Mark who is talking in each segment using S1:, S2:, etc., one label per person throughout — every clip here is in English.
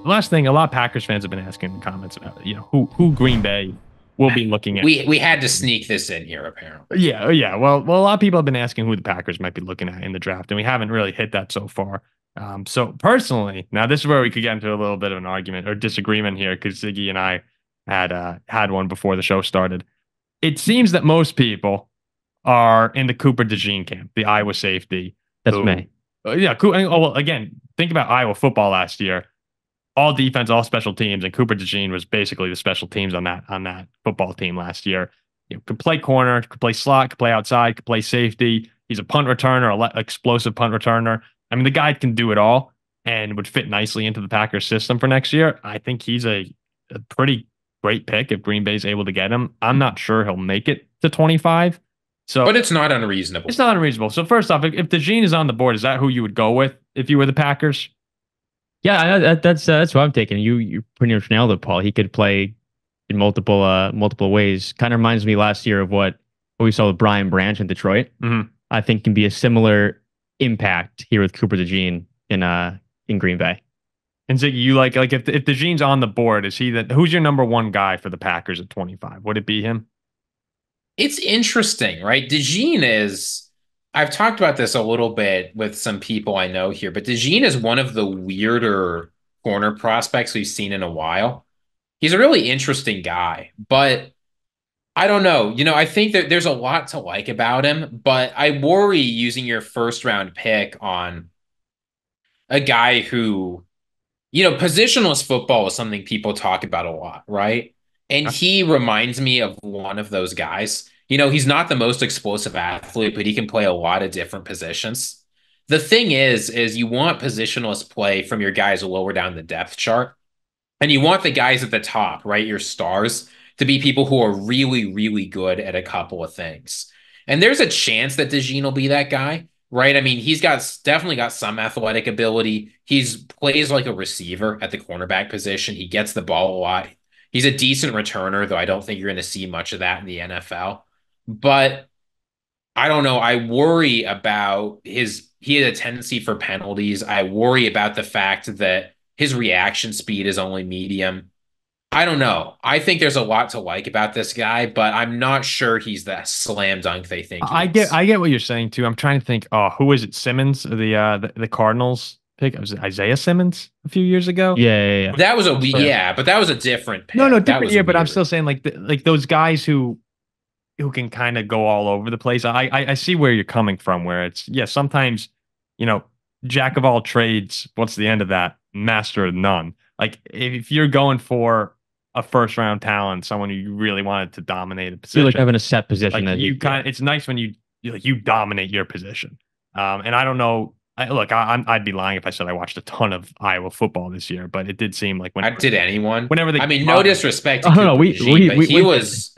S1: last thing, a lot of Packers fans have been asking in the comments about, who Green Bay will be looking at.
S2: We had to sneak this in here, apparently.
S1: Yeah, yeah. Well, a lot of people have been asking who the Packers might be looking at in the draft, and we haven't really hit that so far. So personally, now this is where we could get into a little bit of an argument or disagreement here because Ziggy and I had one before the show started. It seems that most people are in the Cooper DeJean camp, the Iowa safety.
S3: That's me.
S1: Yeah. Oh, well, again, think about Iowa football last year. All defense, all special teams, and Cooper DeJean was basically the special teams on that football team last year. Could play corner, could play slot, could play outside, could play safety. He's a punt returner, explosive punt returner. I mean, the guy can do it all and would fit nicely into the Packers system for next year. I think he's a pretty great pick if Green Bay's able to get him. I'm not sure he'll make it to 25.
S2: But it's not unreasonable.
S1: It's not unreasonable. So first off, if DeJean is on the board, is that who you would go with if you were the Packers?
S3: Yeah, that's what I'm taking. You pretty much nailed it, Paul. He could play in multiple ways. Kind of reminds me last year of what we saw with Brian Branch in Detroit.
S1: Mm-hmm.
S3: I think can be a similar impact here with Cooper DeJean in Green Bay.
S1: And Ziggy, you like if DeJean's on the board, is he that? Who's your number one guy for the Packers at 25? Would it be him?
S2: It's interesting, right? DeJean is. I've talked about this a little bit with some people I know here, but DeJean is one of the weirder corner prospects we've seen in a while. He's a really interesting guy, but I don't know. I think that there's a lot to like about him, but I worry using your first round pick on a guy who, positionless football is something people talk about a lot, right? And he reminds me of one of those guys. He's not the most explosive athlete, but he can play a lot of different positions. The thing is you want positionless play from your guys lower down the depth chart. And you want the guys at the top, right? Your stars to be people who are really, really good at a couple of things. And there's a chance that DeJean will be that guy, right? I mean, he's definitely got some athletic ability. Plays like a receiver at the cornerback position. He gets the ball a lot. He's a decent returner, though I don't think you're going to see much of that in the NFL. But I don't know. I worry about he had a tendency for penalties. I worry about the fact that his reaction speed is only medium. I don't know. I think there's a lot to like about this guy, but I'm not sure he's that slam dunk they think he is.
S1: I get what you're saying too. I'm trying to think. Oh, who is it? Simmons, the Cardinals pick. Was it Isaiah Simmons a few years ago?
S3: Yeah.
S2: That was but that was a different pick.
S1: No, different year. But I'm still saying like those guys who can kind of go all over the place. I see where you're coming from. Where it's sometimes jack of all trades. What's the end of that? Master of none. Like if you're going for a first round talent, someone who you really wanted to dominate a position,
S3: you like having a set position
S1: like
S3: that
S1: it's nice when you dominate your position. And I don't know. I'd be lying if I said I watched a ton of Iowa football this year, but it did seem like
S2: did anyone?
S1: Whenever they,
S2: no disrespect to he was.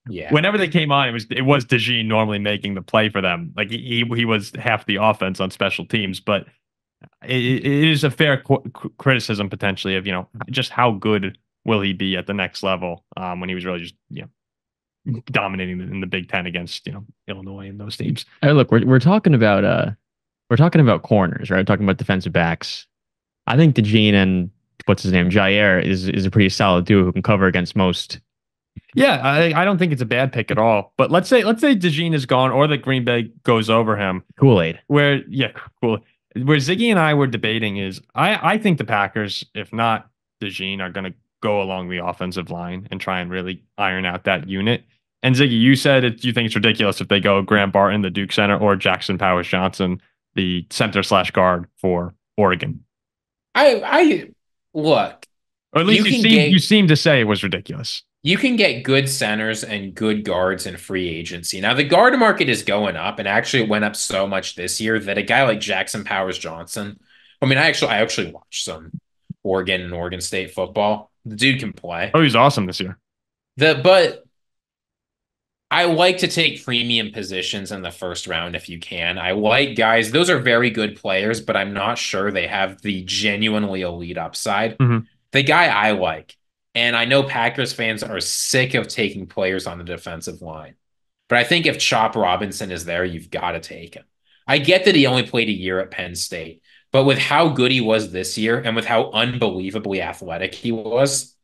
S2: Yeah.
S1: Whenever they came on, it was DeJean normally making the play for them. Like he was half the offense on special teams, but it is a fair criticism potentially of just how good will he be at the next level when he was really just dominating in the Big Ten against Illinois and those teams.
S3: Hey, look, we're talking about corners, right? We're talking about defensive backs. I think DeJean and what's his name, Jair is a pretty solid duo who can cover against most.
S1: Yeah, I don't think it's a bad pick at all. But let's say DeJean is gone or that Green Bay goes over him.
S3: Kool-Aid.
S1: Where Ziggy and I were debating is I think the Packers, if not DeJean, are going to go along the offensive line and try and really iron out that unit. And Ziggy, you said you think it's ridiculous if they go Graham Barton, the Duke center, or Jackson Powers Johnson, the center/guard for Oregon.
S2: I look.
S1: Or at least you seem to say it was ridiculous.
S2: You can get good centers and good guards in free agency. Now, the guard market is going up, and actually it went up so much this year that a guy like Jackson Powers Johnson, I mean, I actually watched some Oregon and Oregon State football. The dude can play.
S1: Oh, he's awesome this year.
S2: But I like to take premium positions in the first round if you can. I like guys. Those are very good players, but I'm not sure they have the genuinely elite upside.
S1: Mm-hmm.
S2: The guy I like, and I know Packers fans are sick of taking players on the defensive line, but I think if Chop Robinson is there, you've got to take him. I get that he only played a year at Penn State, But with how good he was this year and with how unbelievably athletic he was,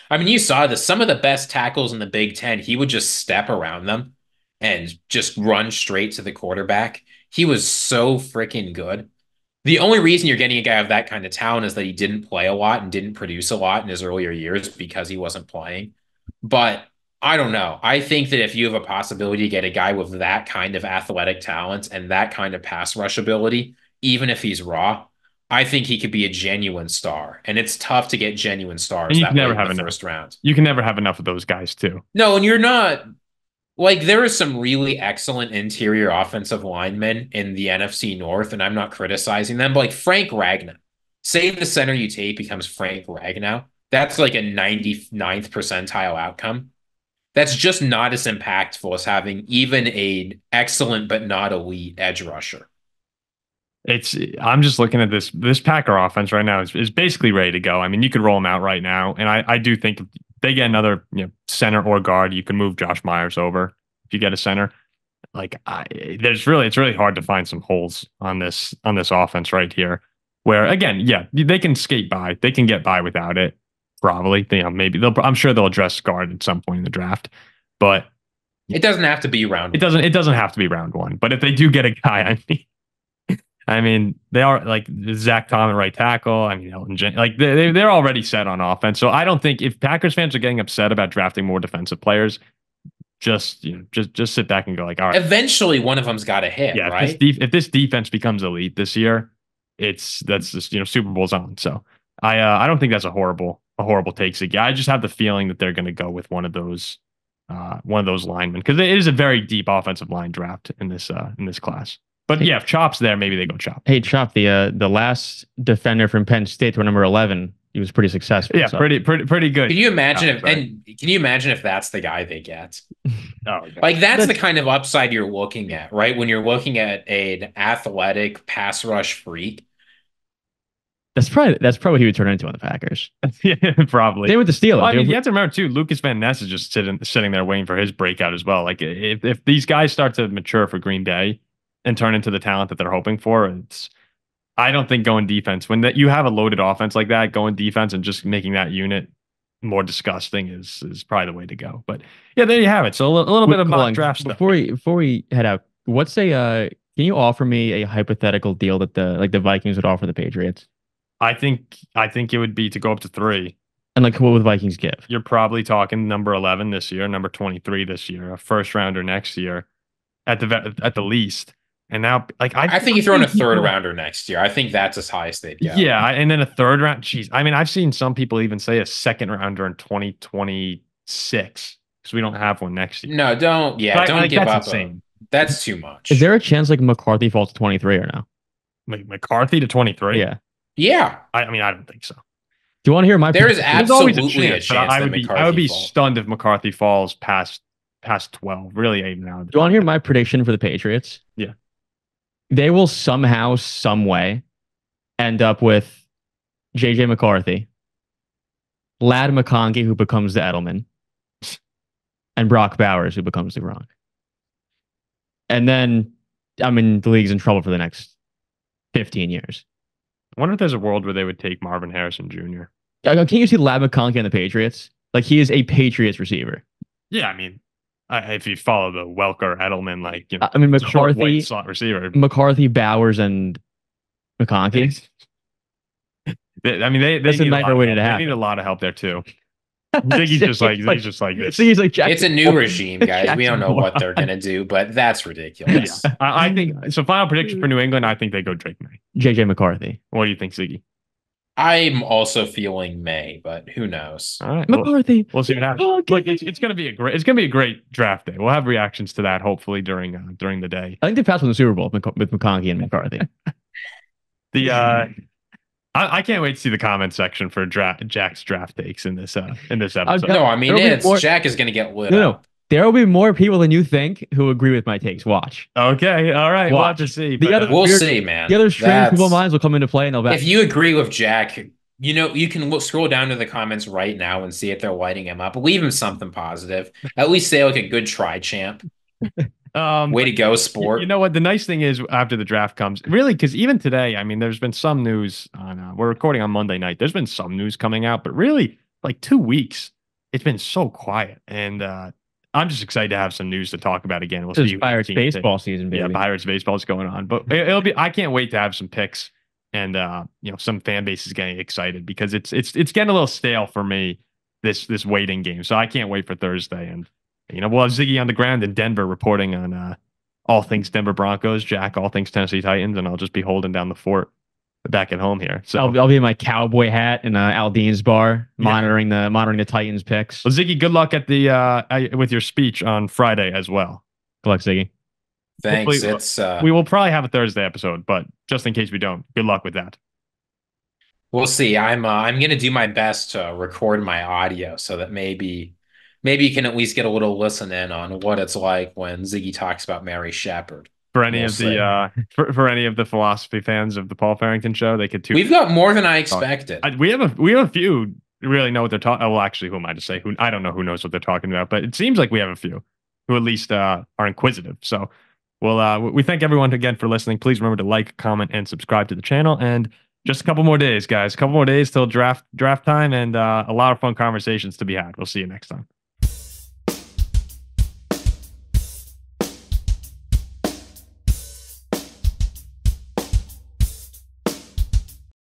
S2: I mean, you saw this. Some of the best tackles in the Big Ten, he would just step around them and just run straight to the quarterback. He was so freaking good. The only reason you're getting a guy of that kind of talent is that he didn't play a lot and didn't produce a lot in his earlier years because he wasn't playing. But I don't know. I think that if you have a possibility to get a guy with that kind of athletic talent and that kind of pass rush ability, even if he's raw, I think he could be a genuine star. And it's tough to get genuine stars
S1: And you
S2: that
S1: can never
S2: late
S1: have
S2: in the
S1: enough.
S2: first round.
S1: You can never have enough of those guys too.
S2: No, and you're not like there are some really excellent interior offensive linemen in the NFC North, and I'm not criticizing them, but like Frank Ragnow. Say the center you take becomes Frank Ragnow. That's like a 99th percentile outcome. That's just not as impactful as having even a excellent but not elite edge rusher.
S1: I'm just looking at this Packer offense right now is basically ready to go. I mean, you could roll them out right now, and I do think if they get another center or guard, you can move Josh Myers over if you get a center. Like it's really hard to find some holes on this offense right here. Where again, yeah, they can skate by, they can get by without it. Probably, maybe I'm sure they'll address guard at some point in the draft, but
S2: it doesn't have to be round.
S1: It doesn't have to be round one. But if they do get a guy, I mean, they are like Zach Tom at right tackle. I mean, Elton Jen, like they're already set on offense. So I don't think if Packers fans are getting upset about drafting more defensive players, just sit back and go like, all right.
S2: Eventually, one of them's got to hit.
S1: Yeah,
S2: right.
S1: If this defense becomes elite this year, that's just Super Bowl's on. So I don't think that's a horrible take, Ziggy. I just have the feeling that they're going to go with one of those linemen because it is a very deep offensive line draft in this class. But yeah, if Chop's there, maybe they go Chop.
S3: Hey, Chop, the last defender from Penn State, number 11, he was pretty successful.
S1: Yeah, so. pretty good.
S2: Can you imagine can you imagine if that's the guy they get?
S1: Oh,
S2: like that's the kind of upside you're looking at, right? When you're looking at an athletic pass rush freak.
S3: That's probably what he would turn into on the Packers.
S1: Yeah, probably.
S3: Same with the Steelers.
S1: Well, I mean, you have to remember too, Lucas Van Ness is just sitting there waiting for his breakout as well. Like if these guys start to mature for Green Bay and turn into the talent that they're hoping for, I don't think going defense when you have a loaded offense like that, going defense and just making that unit more disgusting is probably the way to go. But yeah, there you have it. So a little bit of mock draft stuff.
S3: Before we head out, can you offer me a hypothetical deal that the Vikings would offer the Patriots?
S1: I think it would be to go up to 3.
S3: And like, what would Vikings give?
S1: You're probably talking number 11 this year, number 23 this year, a first rounder next year, at the least. And now, like, I think
S2: you throw in a third rounder next year. I think that's as high as they'd go.
S1: Yeah, and then a third round. Jeez, I mean, I've seen some people even say a second rounder in 2026 because we don't have one next year.
S2: No, don't. Yeah, don't give up.
S1: Insane.
S2: That's too much.
S3: Is there a chance like McCarthy falls to 23 or no?
S1: McCarthy to 23?
S3: Yeah.
S2: Yeah.
S1: I mean, I don't think so.
S3: Do you want to hear my?
S2: There is absolutely a chance.
S1: I would be stunned if McCarthy falls past 12. Really, even now.
S3: Do you want to hear my prediction for the Patriots?
S1: Yeah.
S3: They will somehow, some way, end up with JJ McCarthy, Ladd McConkey, who becomes the Edelman, and Brock Bowers, who becomes the Gronk. And then, I mean, the league's in trouble for the next 15 years.
S1: I wonder if there's a world where they would take Marvin Harrison Jr.
S3: Can't you see Ladd McConkey on the Patriots? Like, he is a Patriots receiver.
S1: Yeah, I mean, if you follow the Welker, Edelman, like,
S3: I mean, McCarthy,
S1: slot receiver,
S3: McCarthy, Bowers, and McConkey.
S1: I mean,
S3: that's a nightmare waiting to happen.
S1: They need a lot of help there too. He's just like this.
S3: He's like
S2: it's a new regime, guys. We don't know what they're gonna do, but that's ridiculous.
S1: Yeah. I think so. Final prediction for New England. I think they go Drake May.
S3: JJ McCarthy.
S1: What do you think, Ziggy?
S2: I'm also feeling May, but who knows?
S3: All right, McCarthy.
S1: We'll see what happens. Look, it's gonna be a great draft day. We'll have reactions to that hopefully during the day.
S3: I think they passed on the Super Bowl with McConkey and McCarthy.
S1: I can't wait to see the comment section for Jack's draft takes in this episode.
S2: No, I mean Jack is gonna get lit up.
S3: No. There will be more people than you think who agree with my takes. Watch.
S1: Okay, all right. We'll have to see.
S2: We'll see, man.
S3: The other strange people minds will come into play, and they'll.
S2: If you agree with Jack, you can scroll down to the comments right now and see if they're lighting him up. Leave him something positive. At least say like a good try, champ. Way to go, sport.
S1: You know what? The nice thing is after the draft comes, really, because even today, I mean, there's been some news on, we're recording on Monday night. There's been some news coming out, but really, like 2 weeks, it's been so quiet. And I'm just excited to have some news to talk about again. We'll see.
S3: Pirates baseball season, baby.
S1: Yeah, Pirates baseball is going on, but it'll be. I can't wait to have some picks, and some fan base is getting excited because it's getting a little stale for me this waiting game. So I can't wait for Thursday, and we'll have Ziggy on the ground in Denver reporting on all things Denver Broncos, Jack, all things Tennessee Titans, and I'll just be holding down the fort back at home here. So
S3: I'll be in my cowboy hat in Aldean's bar, monitoring the Titans picks.
S1: Well, Ziggy, good luck at the with your speech on Friday as well.
S3: Good luck, Ziggy.
S2: Thanks.
S1: Hopefully, we will probably have a Thursday episode, but just in case we don't, good luck with that.
S2: We'll see. I'm gonna do my best to record my audio so that maybe you can at least get a little listen in on what it's like when Ziggy talks about Mary Shepard.
S1: For any of the for any of the philosophy fans of the Paul Farrington show, they could tune.
S2: We've got more than I expected.
S1: We have a few who really know what they're talking. Well, actually, who am I to say? I don't know who knows what they're talking about, but it seems like we have a few who at least are inquisitive. So, we thank everyone again for listening. Please remember to like, comment, and subscribe to the channel. And just a couple more days, guys. A couple more days till draft time, and a lot of fun conversations to be had. We'll see you next time.